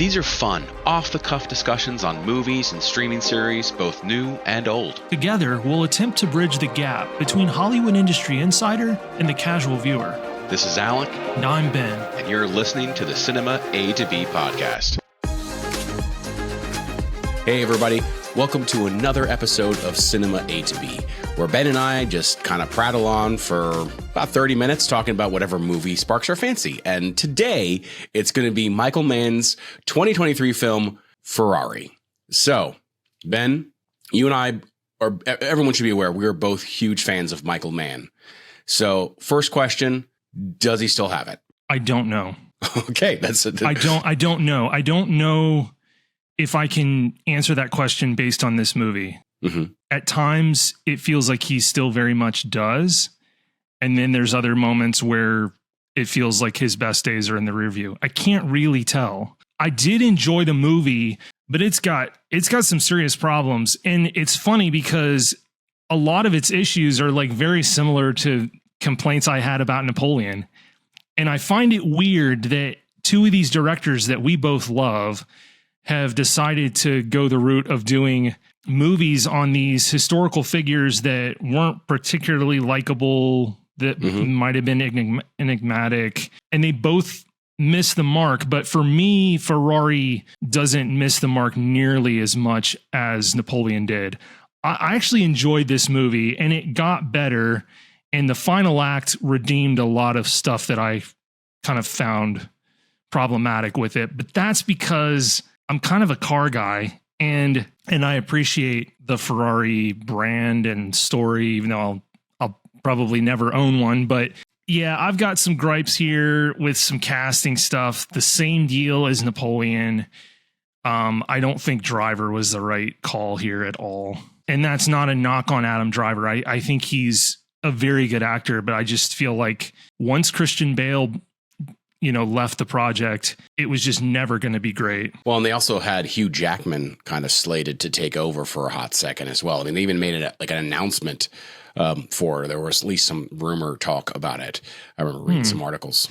These are fun, off-the-cuff discussions on movies and streaming series, both new and old. Together, we'll attempt to bridge the gap between Hollywood industry insider and the casual viewer. This is Alec. And I'm Ben. And you're listening to the Cinema A to B podcast. Hey everybody, welcome to another episode of Cinema A to B, where Ben and I just kind of prattle on for about 30 minutes talking about whatever movie sparks our fancy. And today, it's going to be Michael Mann's 2023 film, Ferrari. So, Ben, you and I, or everyone should be aware, we are both huge fans of Michael Mann. So, first question, does he still have it? I don't know. Okay, I don't know. I don't know if I can answer that question based on this movie. Mm-hmm. At times, it feels like he still very much does. And then there's other moments where it feels like his best days are in the rear view. I can't really tell. I did enjoy the movie, but it's got some serious problems. And it's funny because a lot of its issues are like very similar to complaints I had about Napoleon. And I find it weird that two of these directors that we both love have decided to go the route of doing movies on these historical figures that weren't particularly likable, that might have been enigmatic, and they both missed the mark. But for me, Ferrari doesn't miss the mark nearly as much as Napoleon did. I actually enjoyed this movie, and it got better, and the final act redeemed a lot of stuff that I kind of found problematic with it. But that's because I'm kind of a car guy, and I appreciate the Ferrari brand and story, even though I'll probably never own one. But yeah, I've got some gripes here with some casting stuff. The same deal as Napoleon. I don't think Driver was the right call here at all. And that's not a knock on Adam Driver. I think he's a very good actor, but I just feel like once Christian Bale left the project, it was just never going to be great. Well, and they also had Hugh Jackman kind of slated to take over for a hot second as well. I mean, they even made it like an announcement there was at least some rumor talk about it. I remember reading some articles.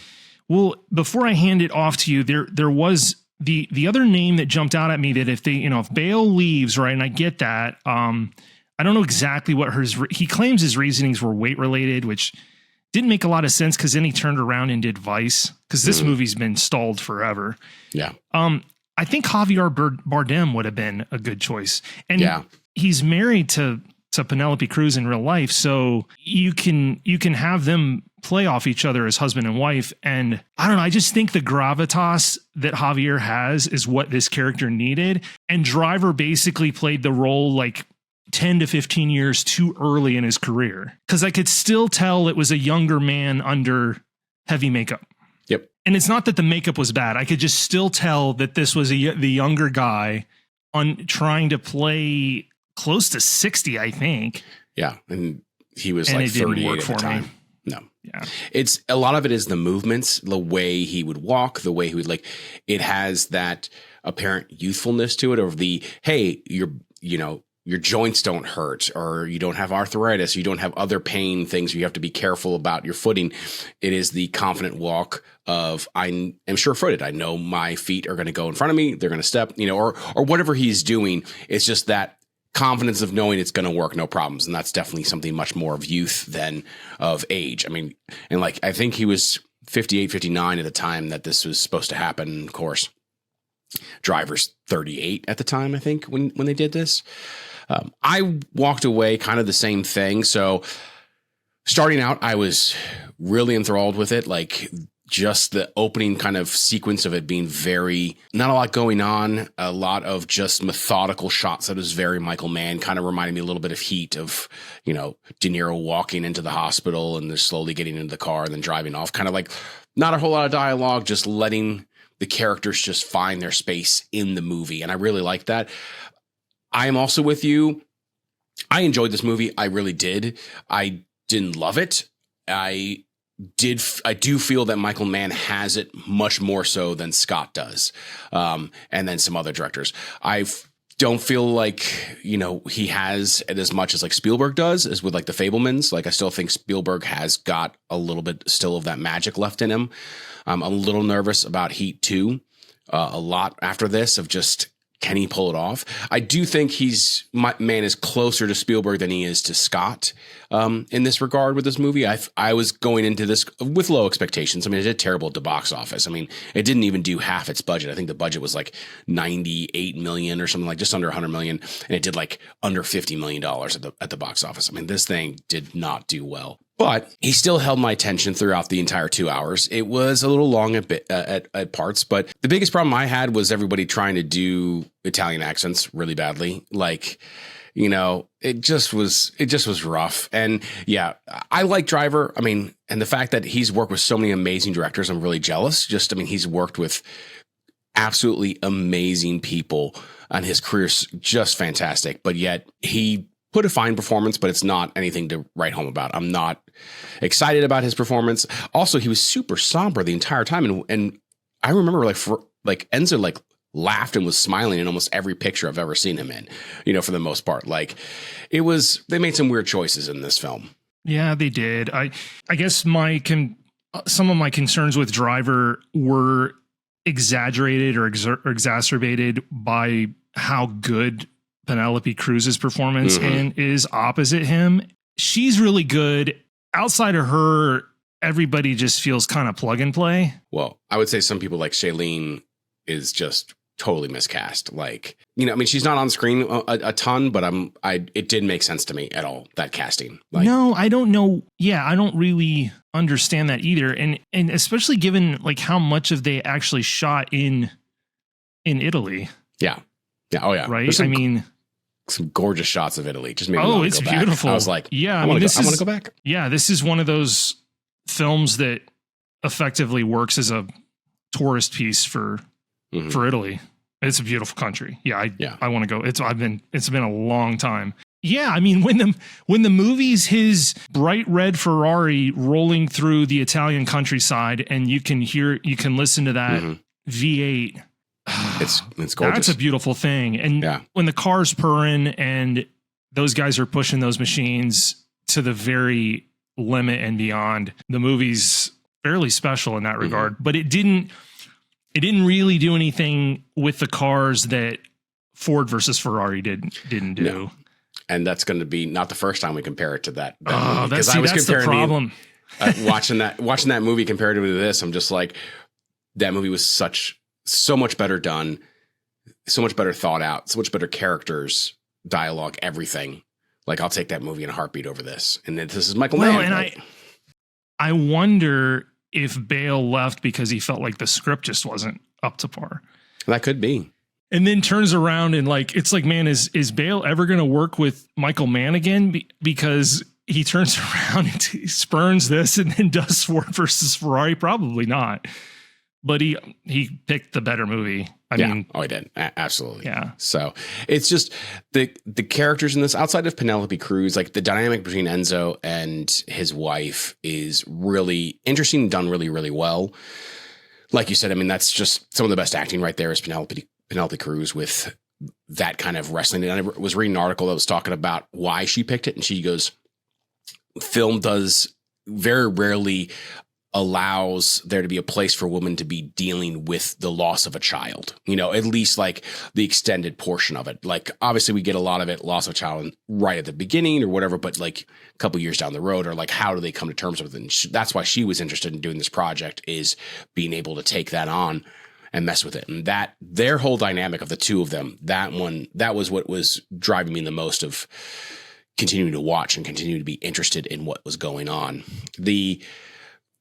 Well, before I hand it off to you, there was the other name that jumped out at me that if Bale leaves, right, and I get that, I don't know exactly what he claims his reasonings were weight related, which didn't make a lot of sense because then he turned around and did Vice, because this movie's been stalled forever. Yeah. I think Javier Bardem would have been a good choice. And he's married to Penelope Cruz in real life, so you can have them play off each other as husband and wife. And I don't know, I just think the gravitas that Javier has is what this character needed. And Driver basically played the role like 10 to 15 years too early in his career, because I could still tell it was a younger man under heavy makeup. Yep. And it's not that the makeup was bad. I could just still tell that this was the younger guy on trying to play close to 60, I think. Yeah. And he was like 38 at the time. No. Yeah. It's a lot of it is the movements, the way he would walk, the way he would it has that apparent youthfulness to it, of the, hey, your joints don't hurt, or you don't have arthritis, you don't have other pain things you have to be careful about your footing. It is the confident walk of, I am sure-footed. I know my feet are going to go in front of me. They're going to step, or whatever he's doing. It's just that confidence of knowing it's going to work, no problems. And that's definitely something much more of youth than of age. I mean, and I think he was 58, 59 at the time that this was supposed to happen. Of course, Driver's 38 at the time, I think, when they did this. I walked away kind of the same thing. So starting out, I was really enthralled with it. Just the opening kind of sequence of it being not a lot going on, a lot of just methodical shots that was very Michael Mann, kind of reminded me a little bit of Heat, of, De Niro walking into the hospital and they're slowly getting into the car and then driving off. Kind of not a whole lot of dialogue, just letting the characters just find their space in the movie. And I really like that. I am also with you. I enjoyed this movie. I really did. I didn't love it. I do feel that Michael Mann has it much more so than Scott does. And then some other directors. I don't feel like, he has it as much as Spielberg does, as with the Fabelmans. I still think Spielberg has got a little bit still of that magic left in him. I'm a little nervous about Heat 2. a lot after this of just, can he pull it off? I do think Mann is closer to Spielberg than he is to Scott in this regard with this movie. I was going into this with low expectations. I mean, it did terrible at the box office. I mean, it didn't even do half its budget. I think the budget was like 98 million or something, like just under 100 million. And it did like under $50 million at the box office. I mean, this thing did not do well. But he still held my attention throughout the entire 2 hours. It was a little long at parts, but the biggest problem I had was everybody trying to do Italian accents really badly. Like, you know, it just was rough. And yeah, I like Driver. I mean, and the fact that he's worked with so many amazing directors, I'm really jealous. He's worked with absolutely amazing people, and his career's just fantastic. But yet he put a fine performance, but it's not anything to write home about. I'm not excited about his performance. Also, he was super somber the entire time. And I remember Enzo laughed and was smiling in almost every picture I've ever seen him in, you know, for the most part. Like, they made some weird choices in this film. Yeah, they did. I guess some of my concerns with Driver were exaggerated or exacerbated by how good Penelope Cruz's performance is opposite him. She's really good. Outside of her, everybody just feels kind of plug and play. Well, I would say some people like Shailene is just totally miscast. Like, you know, I mean, she's not on screen a ton, but it didn't make sense to me at all, that casting. Like, no, I don't know. Yeah, I don't really understand that either. And especially given like how much of they actually shot in Italy. Yeah. Yeah. Oh yeah. Right. I mean, some gorgeous shots of Italy. Just made me want to go back. Beautiful. I was like, yeah, I want to go back. Yeah. This is one of those films that effectively works as a tourist piece for Italy. It's a beautiful country. Yeah. I want to go. It's been a long time. Yeah. I mean, when the movie's his bright red Ferrari rolling through the Italian countryside and you can listen to that V8. It's gorgeous. That's a beautiful thing. And when the car's purring and those guys are pushing those machines to the very limit and beyond, the movie's fairly special in that regard. But it didn't really do anything with the cars that Ford versus Ferrari didn't do. No. And that's going to be not the first time we compare it to that. That's the problem. Watching that movie compared to this, I'm just like, that movie was so much better done, so much better thought out, so much better characters, dialogue, everything. Like, I'll take that movie in a heartbeat over this. And this is Michael Mann. And I wonder if Bale left because he felt like the script just wasn't up to par. That could be. And then turns around and it's like, man, is Bale ever going to work with Michael Mann again? Because he turns around and he spurns this and then does Ford versus Ferrari. Probably not. But he picked the better movie. I mean, he did. Absolutely. Yeah. So it's just the characters in this, outside of Penelope Cruz, like the dynamic between Enzo and his wife is really interesting and done really, really well. Like you said, I mean, that's just some of the best acting right there is Penelope Cruz with that kind of wrestling. And I was reading an article that was talking about why she picked it. And she goes, film does very rarely allows there to be a place for women to be dealing with the loss of a child, you know, at least like the extended portion of it. Like, obviously we get a lot of it, loss of a child right at the beginning or whatever, but like a couple years down the road, or like, how do they come to terms with it? And that's why she was interested in doing this project, is being able to take that on and mess with it. And that their whole dynamic of the two of them, that was what was driving me the most of continuing to watch and continue to be interested in what was going on.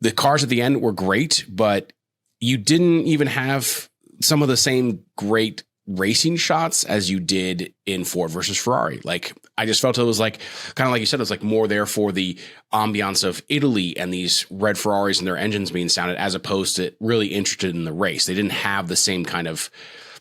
The cars at the end were great, but you didn't even have some of the same great racing shots as you did in Ford versus Ferrari. Like, I just felt it was like, kind of like you said, it was like more there for the ambiance of Italy and these red Ferraris and their engines being sounded, as opposed to really interested in the race. They didn't have the same kind of,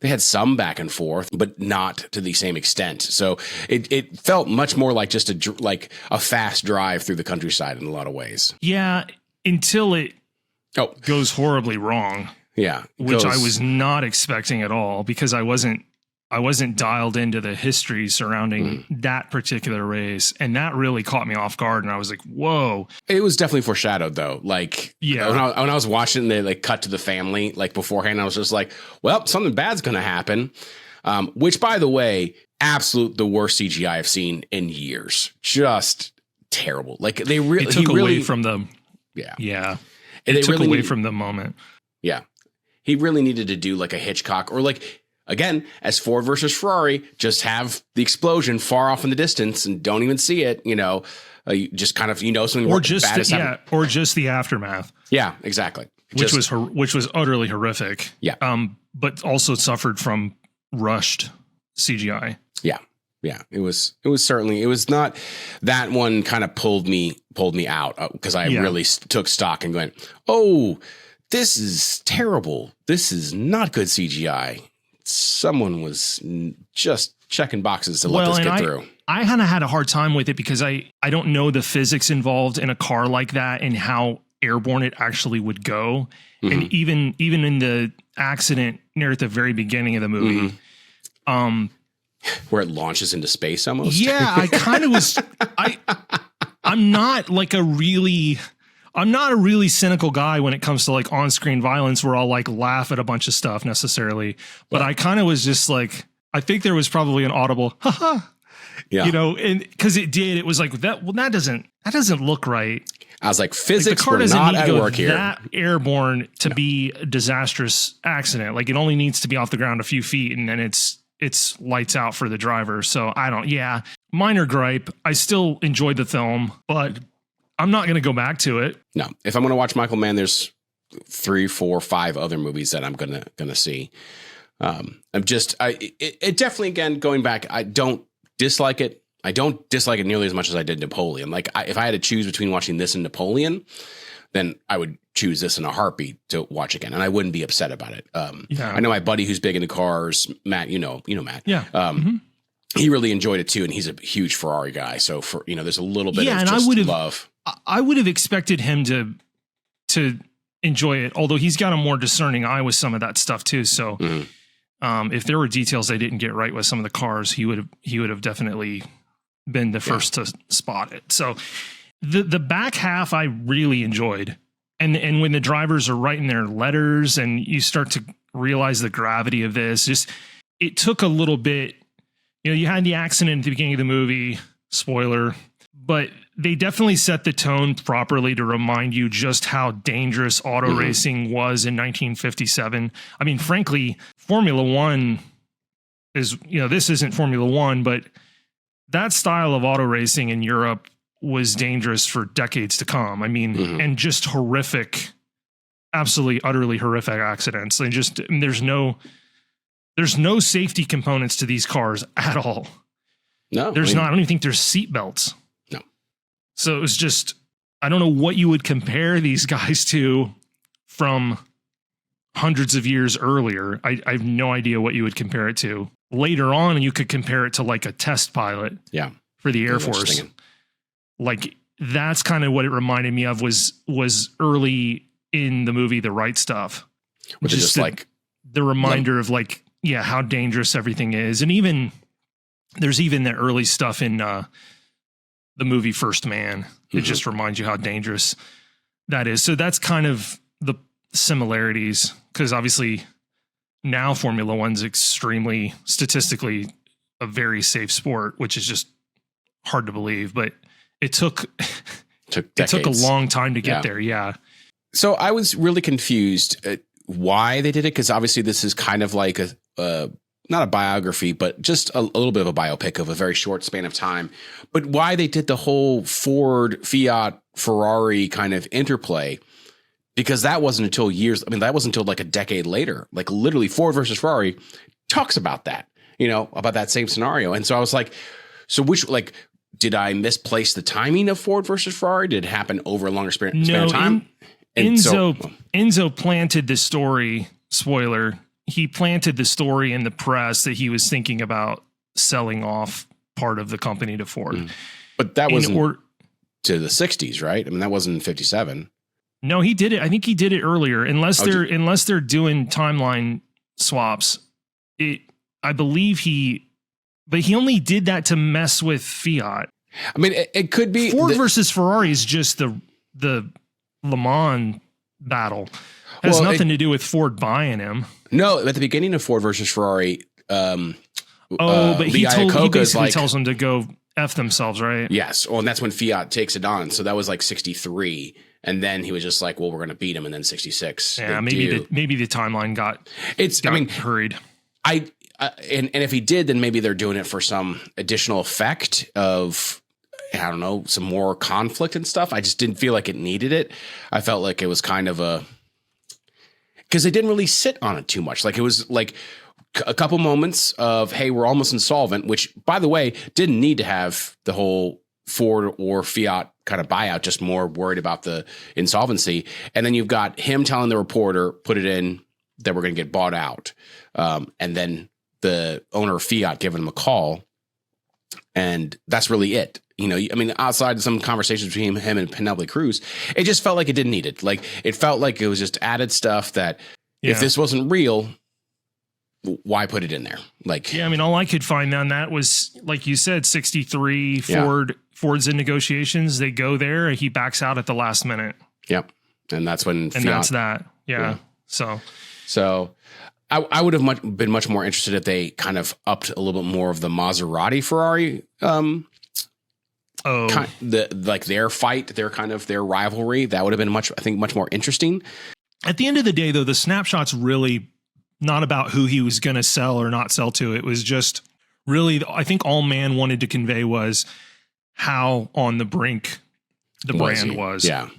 they had some back and forth, but not to the same extent. So it felt much more like just a fast drive through the countryside in a lot of ways. Yeah. Until it goes horribly wrong. Yeah. Which I was not expecting at all, because I wasn't I wasn't dialed into the history surrounding that particular race. And that really caught me off guard. And I was like, whoa. It was definitely foreshadowed though. Like, yeah, when I was watching, they like cut to the family like beforehand. I was just like, well, something bad's going to happen. Which, by the way, the worst CGI I've seen in years. Just terrible. Like they really took away from the It took away from the moment. Yeah, he really needed to do like a Hitchcock or like. Again, as Ford versus Ferrari, just have the explosion far off in the distance and don't even see it. You know, you just kind of something or just or just the aftermath. Yeah, exactly. Which was utterly horrific. Yeah. But also suffered from rushed CGI. Yeah. Yeah. It was certainly, it was not, that one kind of pulled me out because I really took stock and going, oh, this is terrible. This is not good CGI. Someone was just checking boxes to let this get through. I kind of had a hard time with it because I don't know the physics involved in a car like that and how airborne it actually would go. Mm-hmm. And even in the accident near at the very beginning of the movie, where it launches into space almost. Yeah, I kind of was. I'm not a really cynical guy when it comes to like on-screen violence where I'll like laugh at a bunch of stuff necessarily. But I kind of was just like, I think there was probably an audible, haha, and because it was like that. Well, that doesn't look right. I was like, physics were not at work here. That airborne to be a disastrous accident. Like it only needs to be off the ground a few feet and then it's lights out for the driver. So minor gripe. I still enjoyed the film, but I'm not going to go back to it. No, if I'm going to watch Michael Mann, there's 3, 4, 5 other movies that I'm going to see. It definitely, again, going back, I don't dislike it. I don't dislike it nearly as much as I did Napoleon. Like if I had to choose between watching this and Napoleon, then I would choose this in a heartbeat to watch again. And I wouldn't be upset about it. I know my buddy who's big into cars, Matt, you know Matt. Yeah. He really enjoyed it too. And he's a huge Ferrari guy. So there's a little bit of and just love. I would have expected him to enjoy it, although he's got a more discerning eye with some of that stuff too. So if there were details I didn't get right with some of the cars, he would have definitely been the first to spot it. So the back half I really enjoyed. And when the drivers are writing their letters and you start to realize the gravity of this, it took a little bit, you had the accident at the beginning of the movie, spoiler, but they definitely set the tone properly to remind you just how dangerous auto racing was in 1957. I mean, frankly, Formula One is, this isn't Formula One, but that style of auto racing in Europe was dangerous for decades to come. I mean, and just horrific, absolutely, utterly horrific accidents. And there's no safety components to these cars at all. No, there's not. I don't even think there's seat belts. No. So it was just, I don't know what you would compare these guys to from hundreds of years earlier. I have no idea what you would compare it to. Later on, you could compare it to like a test pilot for the Air Force. Like that's kind of what it reminded me of was early in the movie, The Right Stuff. Which is just like the reminder of like, how dangerous everything is. And there's even the early stuff in the movie First Man. It just reminds you how dangerous that is. So that's kind of the similarities, because obviously now Formula One's extremely statistically a very safe sport, which is just hard to believe, but it took a long time to get there. Yeah. So I was really confused why they did it, because obviously this is kind of like not a biography, but just a little bit of a biopic of a very short span of time. But why they did the whole Ford, Fiat, Ferrari kind of interplay, because that wasn't until that wasn't until like a decade later. Like literally Ford versus Ferrari talks about that, about that same scenario. And so I was like, so did I misplace the timing of Ford versus Ferrari? Did it happen over a longer span of time? Enzo planted the story, spoiler, he planted the story in the press that he was thinking about selling off part of the company to Ford. But that wasn't to the 60s, right? I mean, that wasn't in 57. No, he did it. I think he did it earlier, unless they're doing timeline swaps. I believe but he only did that to mess with Fiat. I mean, it could be Ford versus Ferrari is just the Le Mans battle. It has nothing to do with Ford buying him. No, at the beginning of Ford versus Ferrari, but he basically tells them to go F themselves, right? Yes. Well, and that's when Fiat takes it on. So that was like 63. And then he was just like, well, we're going to beat him. And then 66. Yeah, maybe the timeline got hurried. And if he did, then maybe they're doing it for some additional effect of, I don't know, some more conflict and stuff. I just didn't feel like it needed it. I felt like it was kind of because they didn't really sit on it too much. Like it was like a couple moments of, hey, we're almost insolvent, which, by the way, didn't need to have the whole Ford or Fiat kind of buyout, just more worried about the insolvency. And then you've got him telling the reporter, put it in that we're going to get bought out. And then the owner of Fiat giving him a call. And that's really it. You know, I mean, outside of some conversations between him and Penelope Cruz, it just felt like it didn't need it. Like it felt like it was just added stuff that if this wasn't real, why put it in there? Like, yeah, I mean, all I could find on that was, like you said, 63 Ford's in negotiations. They go there. He backs out at the last minute. Yep. And that's when Fiat, that's that. Yeah. So I would have been much more interested if they kind of upped a little bit more of the Maserati Ferrari. Their fight, their rivalry. That would have been much more interesting. At the end of the day, though, the snapshot's really not about who he was going to sell or not sell to. It was just really, I think all Mann wanted to convey was how on the brink the brand was. Yeah.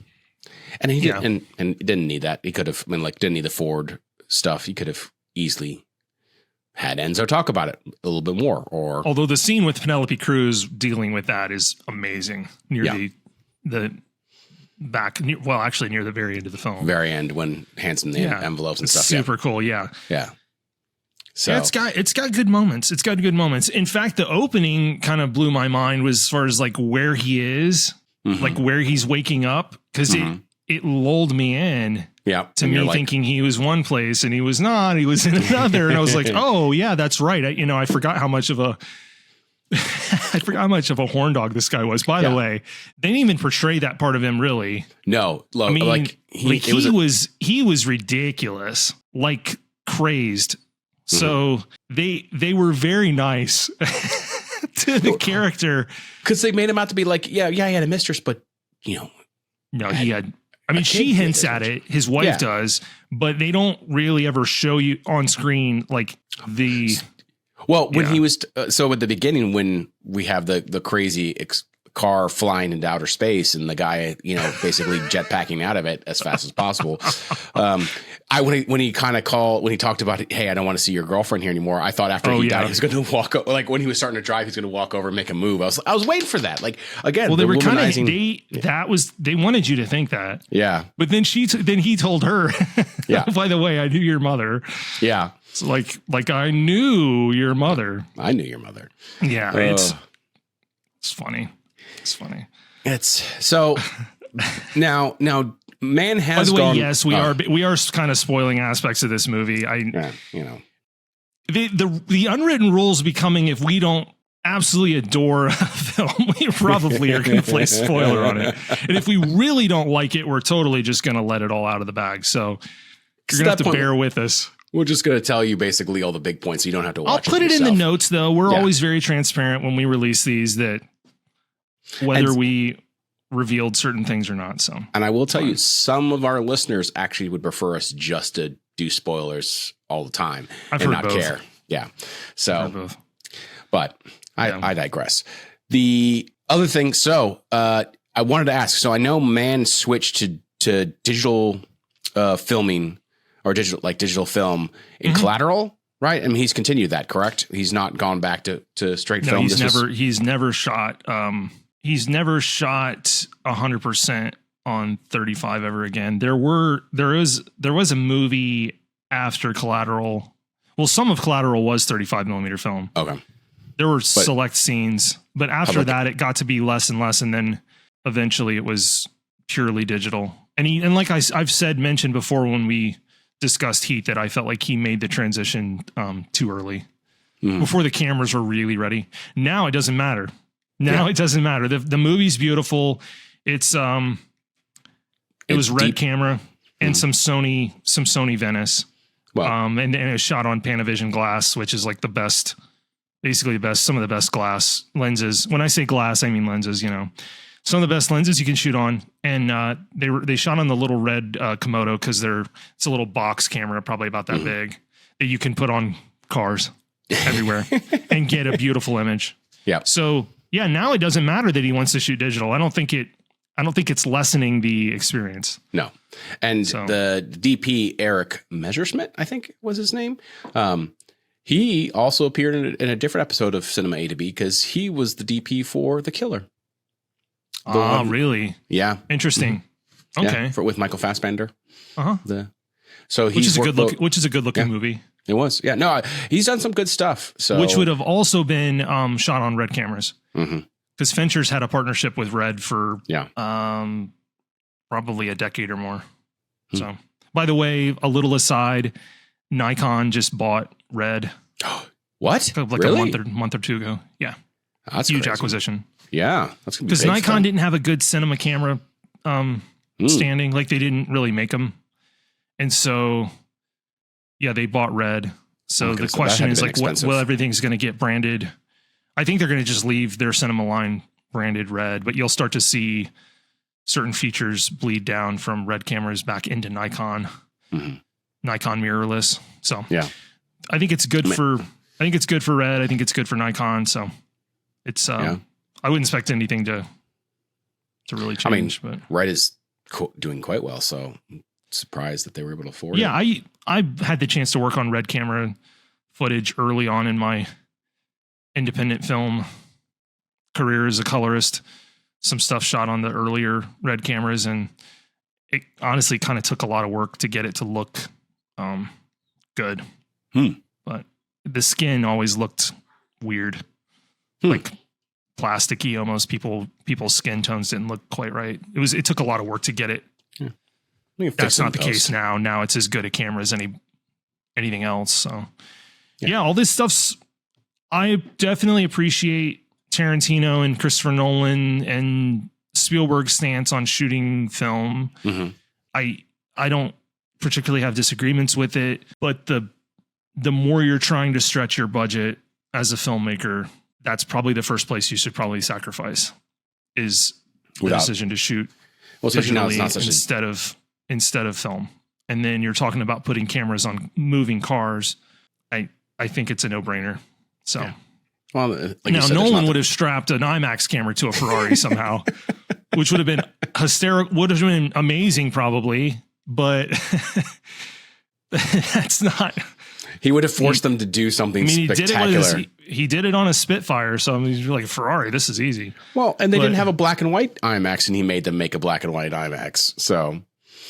And he didn't need that. He could have, didn't need the Ford stuff. He could have easily had Enzo talk about it a little bit more. Or although the scene with Penelope Cruz dealing with that is amazing near the back. Well, actually near the very end of the film. Very end when hands him the envelopes and stuff. Super cool. Yeah. Yeah. So it's got good moments. It's got good moments. In fact, the opening kind of blew my mind as far as like where he is, like where he's waking up, because it lulled me in. Yeah. To me, thinking he was one place and he was not. He was in another, and I was like, "Oh yeah, that's right." I forgot how much of a horn dog this guy was. By the way, they didn't even portray that part of him really. No, I mean, he was ridiculous, like crazed. So they were very nice to the character, because they made him out to be like, he had a mistress, but no, he had. I mean, she hints at it. His wife does, but they don't really ever show you on screen like the. Well, when he was so at the beginning, when we have the crazy car flying into outer space and the guy, basically jetpacking out of it as fast as possible. When he talked about, hey, I don't want to see your girlfriend here anymore. I thought after he died, he was going to walk. Like when he was starting to drive, he's going to walk over and make a move. I was waiting for that. Like again, well, they were kind of they wanted you to think that. Yeah, but then he told her, by the way, I knew your mother. Yeah, it's like I knew your mother. I knew your mother. Yeah, it's funny. It's funny. It's so now Mann has. By the way, gone, yes, we are kind of spoiling aspects of this movie. The unwritten rules becoming, if we don't absolutely adore a film, we probably are going to place spoiler on it. And if we really don't like it, we're totally just going to let it all out of the bag. So you're going to have to bear with us. We're just going to tell you basically all the big points. So you don't have to watch I'll put it in the notes, though. We're always very transparent when we release these, that whether we revealed certain things or not. So, and I will tell you, some of our listeners actually would prefer us just to do spoilers all the time and not care. Yeah. So, but I digress. The other thing. So, I wanted to ask, so I know Mann switched to digital filming or digital film in Collateral, right? I mean, he's continued that, correct? He's not gone back to straight film. He's never shot. He's never shot 100% on 35 ever again. There was a movie after Collateral. Well, some of Collateral was 35 millimeter film. Okay. There were select scenes, but after that, it got to be less and less, and then eventually it was purely digital. And like I've mentioned before when we discussed Heat, that I felt like he made the transition too early. before the cameras were really ready. Now it doesn't matter. It doesn't matter. The movie's beautiful. It's it was red camera and some Sony Venice. Wow. And it was shot on Panavision glass, which is like the best, basically some of the best glass lenses. When I say glass, I mean lenses, some of the best lenses you can shoot on. And they shot on the little red Komodo because it's a little box camera, probably about that big, that you can put on cars everywhere and get a beautiful image. Yeah. So yeah, now it doesn't matter that he wants to shoot digital. I don't think it's lessening the experience. No. And the DP, Eric Messerschmidt, I think was his name. He also appeared in a different episode of Cinema A to B because he was the DP for The Killer. Oh, really? Yeah. Interesting. Mm-hmm. Okay. Yeah, with Michael Fassbender. Uh-huh. Which is a good looking movie. It was. Yeah. No, he's done some good stuff. Which would have also been shot on red cameras. Mm-hmm. Because Fincher's had a partnership with Red for probably a decade or more. So, by the way, a little aside, Nikon just bought Red. What? Like really? a month or two ago. Yeah. That's huge crazy. Acquisition. Yeah. That's gonna be because Nikon didn't have a good cinema camera standing. Like they didn't really make them. And so, yeah, they bought Red. So the question is like, well, everything's going to get branded. I think they're going to just leave their cinema line branded Red, but you'll start to see certain features bleed down from Red cameras back into Nikon, Nikon mirrorless. So yeah, I think it's good for Red. I think it's good for Nikon. So it's, I wouldn't expect anything to really change, but Red is doing quite well. So I'm surprised that they were able to afford it. Yeah. I had the chance to work on Red camera footage early on in my independent film career as a colorist, some stuff shot on the earlier Red cameras. And it honestly kind of took a lot of work to get it to look good. But the skin always looked weird, like plasticky almost. People's skin tones didn't look quite right. It took a lot of work to get it. That's not the case now. Now it's as good a camera as anything else. So yeah, all this stuff's, I definitely appreciate Tarantino and Christopher Nolan and Spielberg's stance on shooting film. Mm-hmm. I don't particularly have disagreements with it, but the more you're trying to stretch your budget as a filmmaker, that's probably the first place you should probably sacrifice is the decision to shoot especially now it's not such instead of film. And then you're talking about putting cameras on moving cars. I think it's a no-brainer. So, well, like now Nolan would have strapped an IMAX camera to a Ferrari somehow, which would have been hysterical, would have been amazing probably, but that's not. He would have forced them to do something spectacular. He did it on a Spitfire, so he's like, Ferrari, this is easy. Well, and they didn't have a black and white IMAX, and he made them make a black and white IMAX. So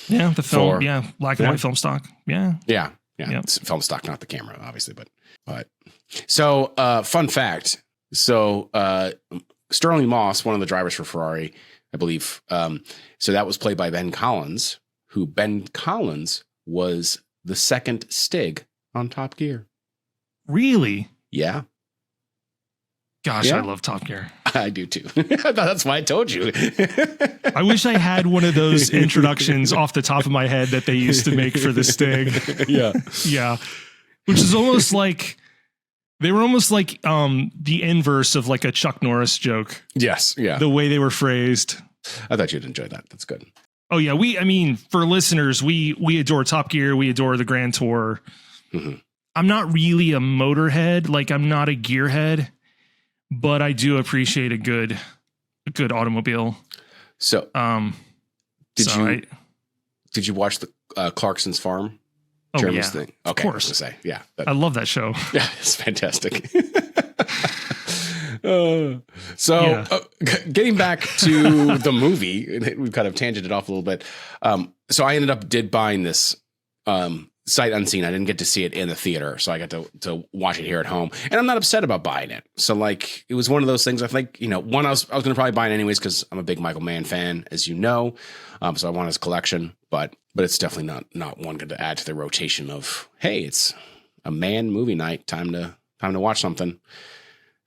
yeah, the film, black and white film stock, yeah. It's film stock, not the camera, obviously, but so fun fact. So Sterling Moss, one of the drivers for Ferrari, I believe. So that was played by Ben Collins, who Ben Collins was the second Stig on Top Gear. Really? Yeah. Gosh, I love Top Gear. I do too. That's why I told you. I wish I had one of those introductions off the top of my head that they used to make for the Stig. Yeah. Which is almost like, they were almost like the inverse of like a Chuck Norris joke. Yes. Yeah. The way they were phrased. I thought you'd enjoy that. That's good. Oh yeah. For listeners, we adore Top Gear. We adore the Grand Tour. Mm-hmm. I'm not really a motorhead. Like I'm not a gearhead, but I do appreciate a good automobile. So, did you watch the Clarkson's Farm? Jeremy's thing? Okay, of course. I was gonna say, yeah. I love that show. Yeah, it's fantastic. Getting back to the movie, we've kind of tangented off a little bit. So I ended up buying this sight unseen. I didn't get to see it in the theater, so I got to watch it here at home, and I'm not upset about buying it. So like, it was one of those things. I think one, I was going to probably buy it anyways because I'm a big Michael Mann fan, as you know. So I want his collection, but it's definitely not one good to add to the rotation of, hey, it's a Mann movie night, time to time to watch something,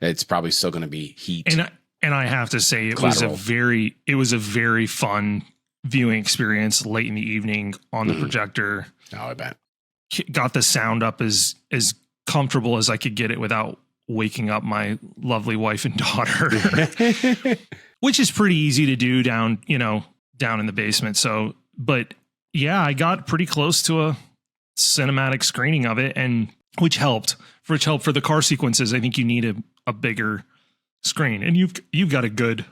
it's probably still going to be Heat. And I have to say, it was a very fun viewing experience late in the evening on the projector. Oh, I bet. Got the sound up as comfortable as I could get it without waking up my lovely wife and daughter, which is pretty easy to do down in the basement. So, but yeah, I got pretty close to a cinematic screening of it, and which helped for the car sequences. I think you need a bigger screen, and you've got a good,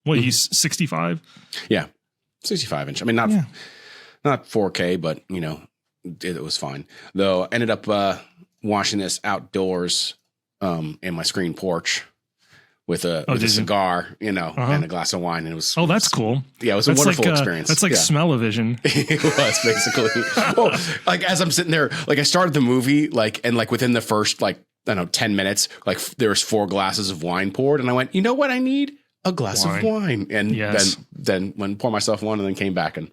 he's 65. Yeah. 65 inch. I mean, not 4K, but it was fine. Though I ended up watching this outdoors in my screen porch with a cigar, and a glass of wine. And it was that's cool. Yeah, it was a wonderful experience. That's like smell-o-vision. It was basically. Well, like as I'm sitting there, like I started the movie, and within the first 10 minutes, there was 4 glasses of wine poured, and I went, you know what I need? A glass of wine. And then when pour myself one, and then came back and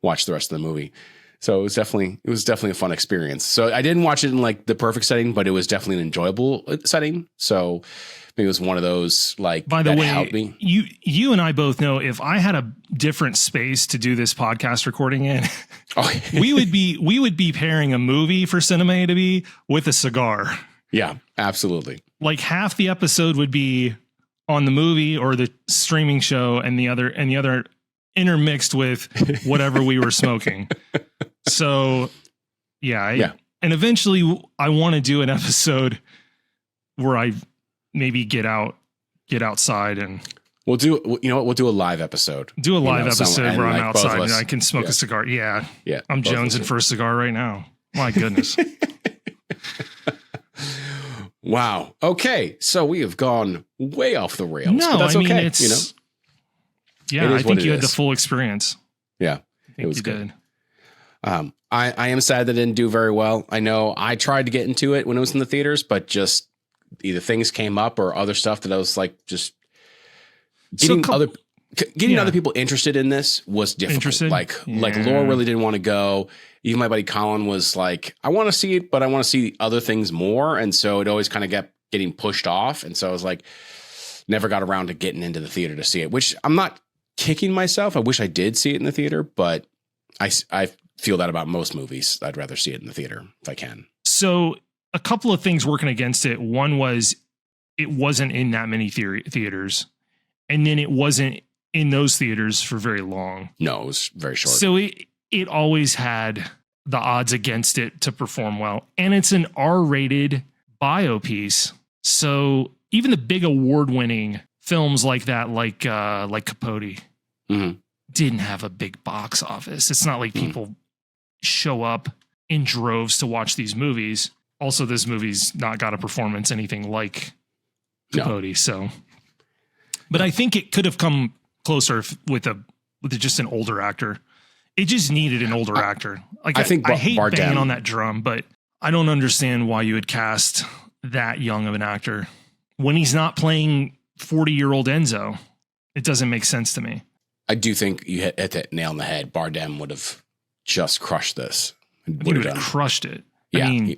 watched the rest of the movie. So it was definitely a fun experience. So I didn't watch it in the perfect setting, but it was definitely an enjoyable setting. So maybe it was one of those by the way, helped me. You and I both know if I had a different space to do this podcast recording in, we would be pairing a movie for Cinema A to B with a cigar. Yeah, absolutely. Half the episode would be on the movie or the streaming show, and the other intermixed with whatever we were smoking. So yeah. And eventually I want to do an episode where I maybe get outside, and we'll do a live episode. Do a live episode where I'm outside and I can smoke a cigar. Yeah. Yeah. I'm jonesing for a cigar right now. My goodness. Wow. Okay. So we have gone way off the rails. No, but that's okay. It's, yeah, I think you had the full experience. Yeah. It was good. I am sad that it didn't do very well. I know I tried to get into it when it was in the theaters, but just either things came up or other stuff that I was just getting other people interested in this was difficult. Like Laura really didn't want to go. Even my buddy Colin was like, I want to see it, but I want to see other things more. And so it always kind of kept getting pushed off. And so I was never got around to getting into the theater to see it, which I'm not kicking myself. I wish I did see it in the theater, but I feel that about most movies. I'd rather see it in the theater if I can. So a couple of things working against it. One was it wasn't in that many theaters. And then it wasn't in those theaters for very long. No, it was very short. So it always had the odds against it to perform well. And it's an R-rated biopiece. So even the big award-winning films like that, like Capote, didn't have a big box office. It's not like people show up in droves to watch these movies. Also, this movie's not got a performance anything like Capote. No. So, but I think it could have come closer with just an older actor. It just needed an older actor. I hate banging on that drum, but I don't understand why you would cast that young of an actor when he's not playing 40-year-old Enzo. It doesn't make sense to me. I do think you hit that nail on the head. Bardem would have just crushed this. He would have crushed it. Yeah, I mean,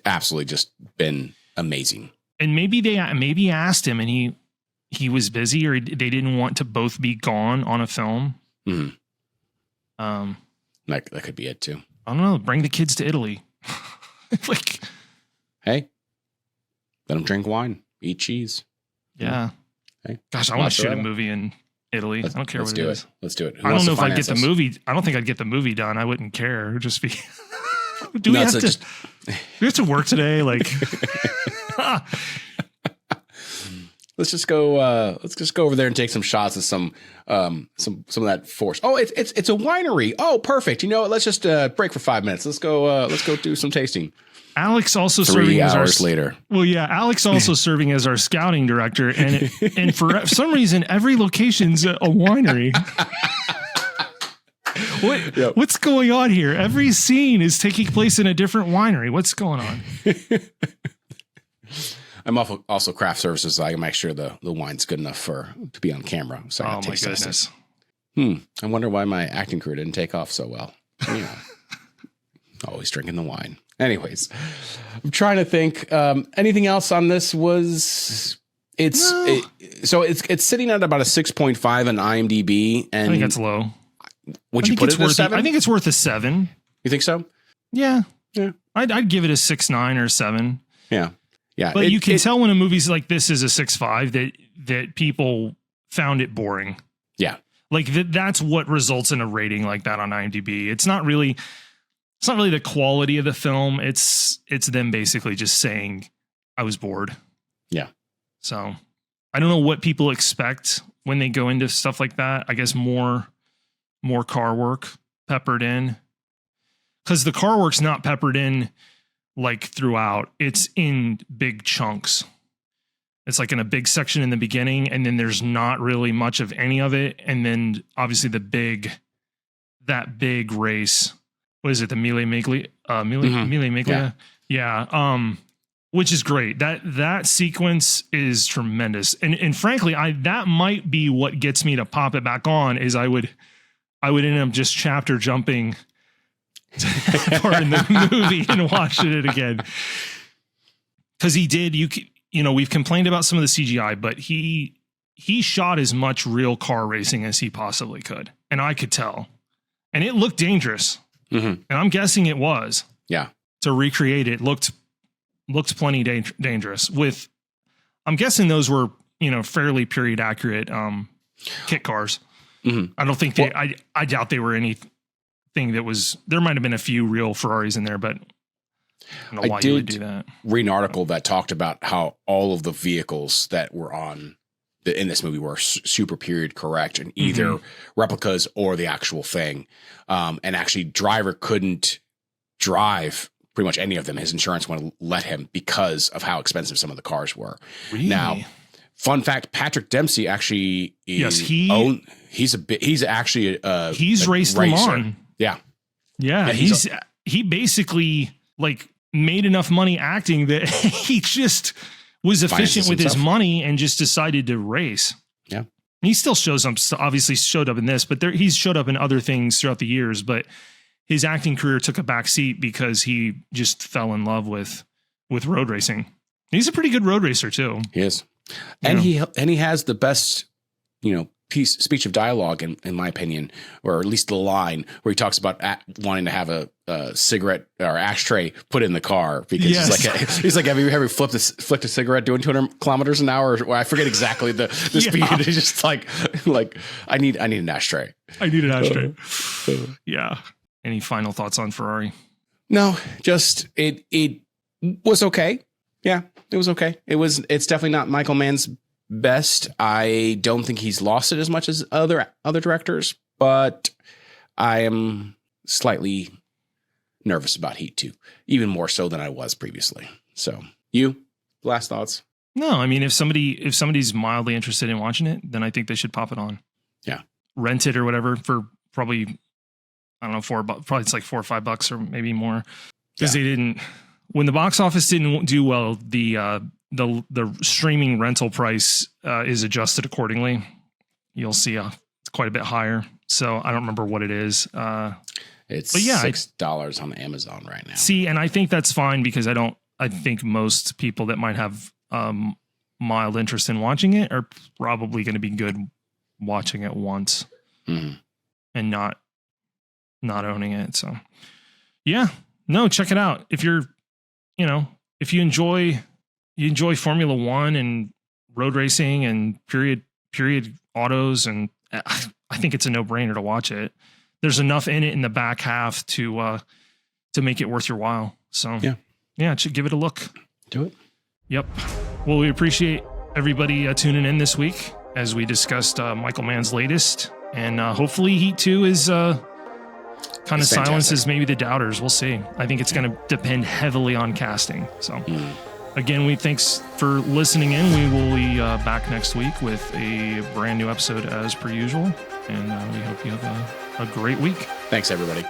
absolutely just been amazing. And maybe asked him and he was busy, or they didn't want to both be gone on a film. Mm-hmm. That could be it too. I don't know. Bring the kids to Italy. Hey, let them drink wine, eat cheese. Yeah. Hey, gosh, I want to shoot a movie in Italy. I don't care what it is. Let's do it. I don't know if I'd get the movie. I don't think I'd get the movie done. I wouldn't care. It would just be. Do we have to work today? Let's just go over there and take some shots of some of that force. Oh, it's a winery. Oh, perfect. You know what? Let's just break for 5 minutes. Let's go do some tasting. Alex also 3 serving hours as our later. Well, yeah, Alex also serving as our scouting director, and for some reason, every location's a winery. What's going on here? Every scene is taking place in a different winery. What's going on? I'm also craft services. So I can make sure the wine's good enough to be on camera. So oh my goodness. I wonder why my acting career didn't take off so well. Yeah. Always drinking the wine. Anyways, I'm trying to think. Anything else on this was... It's sitting at about a 6.5 on IMDb. And I think that's low. Would you put it at a 7? I think it's worth a 7. You think so? Yeah. Yeah. I'd give it a 6.9 or 7. Yeah. Yeah. But you can tell when a movie's like this is a 6.5 that people found it boring. Yeah. Like that's what results in a rating like that on IMDb. It's not really the quality of the film. It's them basically just saying I was bored. Yeah. So I don't know what people expect when they go into stuff like that. I guess more car work peppered in, because the car work's not peppered in like throughout. It's in big chunks. It's like in a big section in the beginning, and then there's not really much of any of it. And then obviously that big race. What is it? The Mille Miglia? Mille Miglia? Yeah. Which is great. That sequence is tremendous. And frankly, that might be what gets me to pop it back on. Is I would end up just chapter jumping part in the movie and watching it again. Because he did. We've complained about some of the CGI, but he shot as much real car racing as he possibly could, and I could tell, and it looked dangerous. And I'm guessing it was. Yeah. To recreate it looked plenty dangerous. I'm guessing those were fairly period accurate kit cars. I don't think I doubt they were anything that was. There might have been a few real Ferraris in there, but I don't know why you would do that. Read an article that talked about how all of the vehicles that were in this movie were super period correct, and either replicas or the actual thing. And actually, driver couldn't drive pretty much any of them. His insurance wouldn't let him because of how expensive some of the cars were. Really? Now, fun fact: Patrick Dempsey actually is he's actually he's raced Le Mans. Yeah. He basically like made enough money acting that he just was efficient with his money and just decided to race. Yeah. He still shows up, obviously showed up in this, but he's showed up in other things throughout the years, but his acting career took a back seat because he just fell in love with road racing. He's a pretty good road racer too. He is. And he has the best, speech of dialogue in my opinion, or at least the line where he talks about wanting to have a cigarette or ashtray put in the car because he's like, have you ever flicked a cigarette doing 200 kilometers an hour? Or I forget exactly the speed. It's just like I need an ashtray. I need an ashtray. Yeah. Any final thoughts on Ferrari? No, just it was okay. Yeah, it was okay. It's definitely not Michael Mann's best. I don't think he's lost it as much as other directors, but I am slightly nervous about Heat 2, even more so than I was previously. So, last thoughts? No, I mean, if somebody's mildly interested in watching it, then I think they should pop it on. Yeah, rent it or whatever for probably, I don't know, probably it's like $4 or $5 or maybe more, because they didn't. When the box office didn't do well, the streaming rental price is adjusted accordingly. You'll see it's quite a bit higher. So I don't remember what it is. It's $6 on Amazon right now. See, and I think that's fine because I think most people that might have mild interest in watching it are probably going to be good watching it once and not owning it. So yeah, no, check it out. If you're, if you enjoy Formula One and road racing and period autos, and I think it's a no-brainer to watch it. There's enough in it in the back half to make it worth your while. So yeah, give it a look. Do it. Yep. Well, we appreciate everybody tuning in this week as we discussed Michael Mann's latest, and hopefully Heat 2 is kind of silences maybe the doubters. We'll see. I think it's going to depend heavily on casting. So again, thanks for listening in. We will be back next week with a brand new episode as per usual. And we hope you have a great week. Thanks, everybody.